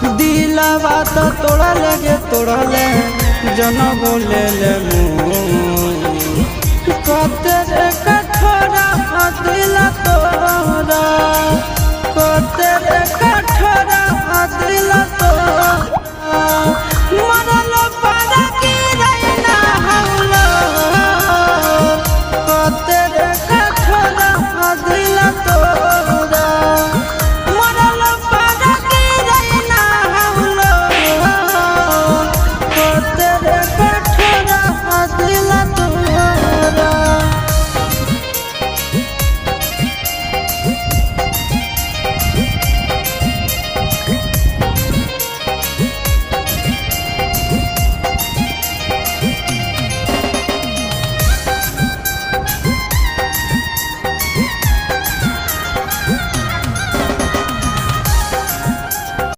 दिलवा तो तोड़ले गे तोड़ले जन बोले कते रे कठोरा दिल तोरा कते रे कठोरा